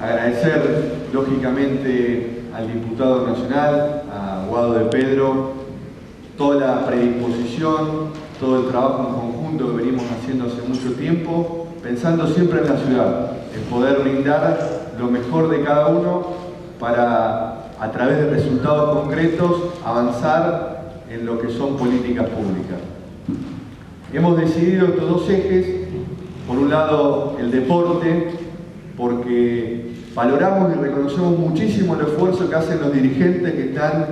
Agradecer, lógicamente, al diputado nacional, a Guado de Pedro, toda la predisposición, todo el trabajo en conjunto que venimos haciendo hace mucho tiempo, pensando siempre en la ciudad, en poder brindar lo mejor de cada uno para, a través de resultados concretos, avanzar en lo que son políticas públicas. Hemos decidido estos dos ejes, por un lado el deporte, porque valoramos y reconocemos muchísimo el esfuerzo que hacen los dirigentes que están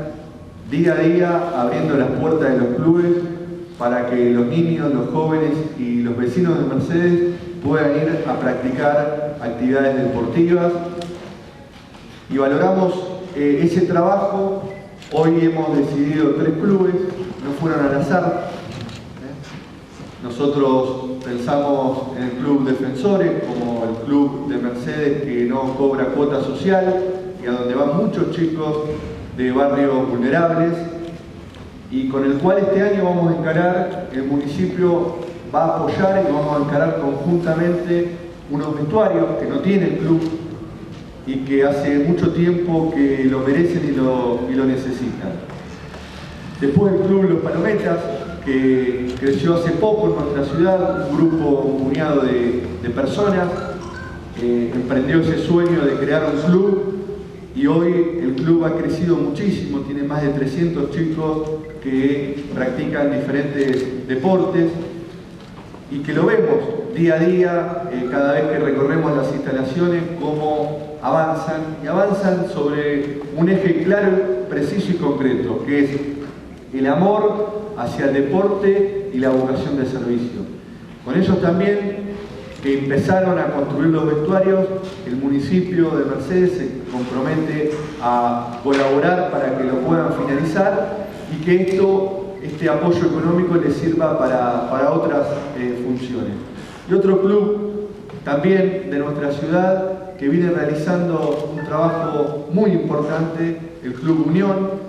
día a día abriendo las puertas de los clubes para que los niños, los jóvenes y los vecinos de Mercedes puedan ir a practicar actividades deportivas. Y valoramos ese trabajo. Hoy hemos decidido 3 clubes, no fueron al azar. Nosotros pensamos en el Club Defensores como el club de Mercedes que no cobra cuota social y a donde van muchos chicos de barrios vulnerables, y con el cual este año vamos a encarar, el municipio va a apoyar y vamos a encarar conjuntamente unos vestuarios que no tiene el club y que hace mucho tiempo que lo merecen y lo necesitan. Después el Club Los Palometas, que creció hace poco en nuestra ciudad, un grupo, un puñado de personas, emprendió ese sueño de crear un club y hoy el club ha crecido muchísimo, tiene más de 300 chicos que practican diferentes deportes y que lo vemos día a día, cada vez que recorremos las instalaciones, cómo avanzan y avanzan sobre un eje claro, preciso y concreto, que es el amor hacia el deporte y la vocación de servicio. Con ellos también, que empezaron a construir los vestuarios, el municipio de Mercedes se compromete a colaborar para que lo puedan finalizar y que este apoyo económico les sirva para otras funciones. Y otro club también de nuestra ciudad que viene realizando un trabajo muy importante, el Club Unión.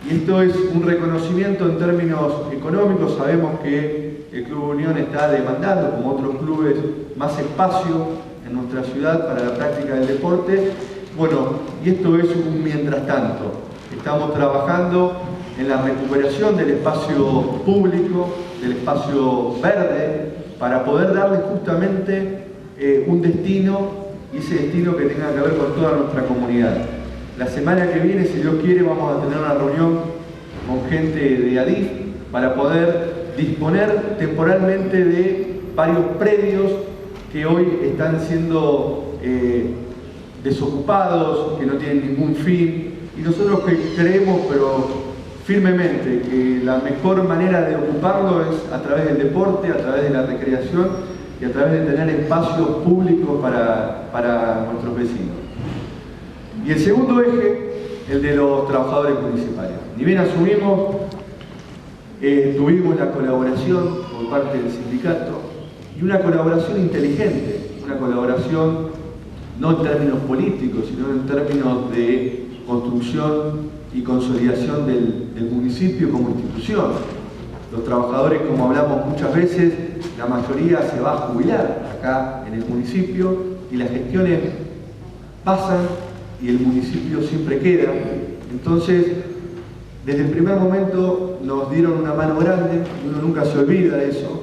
Y esto es un reconocimiento en términos económicos. Sabemos que el Club Unión está demandando, como otros clubes, más espacio en nuestra ciudad para la práctica del deporte. Bueno, y esto es un mientras tanto. Estamos trabajando en la recuperación del espacio público, del espacio verde, para poder darle justamente un destino, y ese destino que tenga que ver con toda nuestra comunidad. La semana que viene, si Dios quiere, vamos a tener una reunión con gente de ADIF para poder disponer temporalmente de varios predios que hoy están siendo desocupados, que no tienen ningún fin. Y nosotros creemos, pero firmemente, que la mejor manera de ocuparlo es a través del deporte, a través de la recreación y a través de tener espacios públicos para nuestros vecinos. Y el segundo eje, el de los trabajadores municipales. Ni bien asumimos, tuvimos la colaboración por parte del sindicato y una colaboración inteligente, una colaboración no en términos políticos, sino en términos de construcción y consolidación del municipio como institución. Los trabajadores, como hablamos muchas veces, la mayoría se va a jubilar acá en el municipio y las gestiones pasan y el municipio siempre queda. Entonces, desde el primer momento nos dieron una mano grande, y uno nunca se olvida de eso.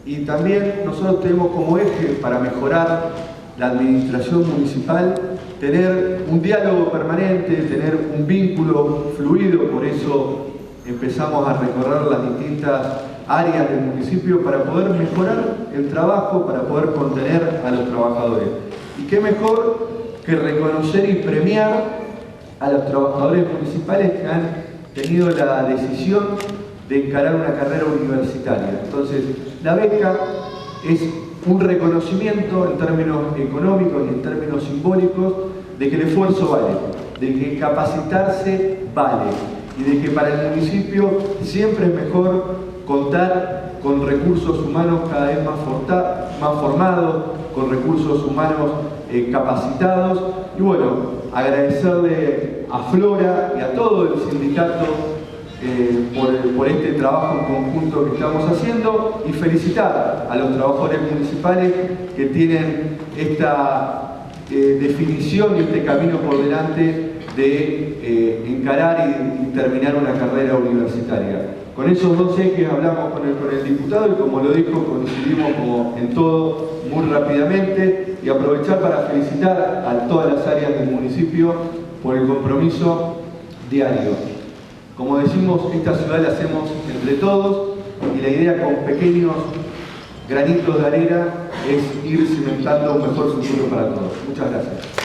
Y también nosotros tenemos como eje para mejorar la administración municipal, tener un diálogo permanente, tener un vínculo fluido. Por eso empezamos a recorrer las distintas áreas del municipio para poder mejorar el trabajo, para poder contener a los trabajadores. Y qué mejor que reconocer y premiar a los trabajadores municipales que han tenido la decisión de encarar una carrera universitaria. Entonces, la beca es un reconocimiento en términos económicos y en términos simbólicos de que el esfuerzo vale, de que capacitarse vale y de que para el municipio siempre es mejor contar con recursos humanos cada vez más formados, con recursos humanos capacitados. Y bueno, agradecerle a Flora y a todo el sindicato por este trabajo en conjunto que estamos haciendo y felicitar a los trabajadores municipales que tienen esta definición y este camino por delante de encarar y terminar una carrera universitaria. Con esos dos ejes hablamos con el diputado y, como lo dijo, coincidimos en todo muy rápidamente, y aprovechar para felicitar a todas las áreas del municipio por el compromiso diario. Como decimos, esta ciudad la hacemos entre todos, y la idea, con pequeños granitos de arena, es ir cimentando un mejor futuro para todos. Muchas gracias.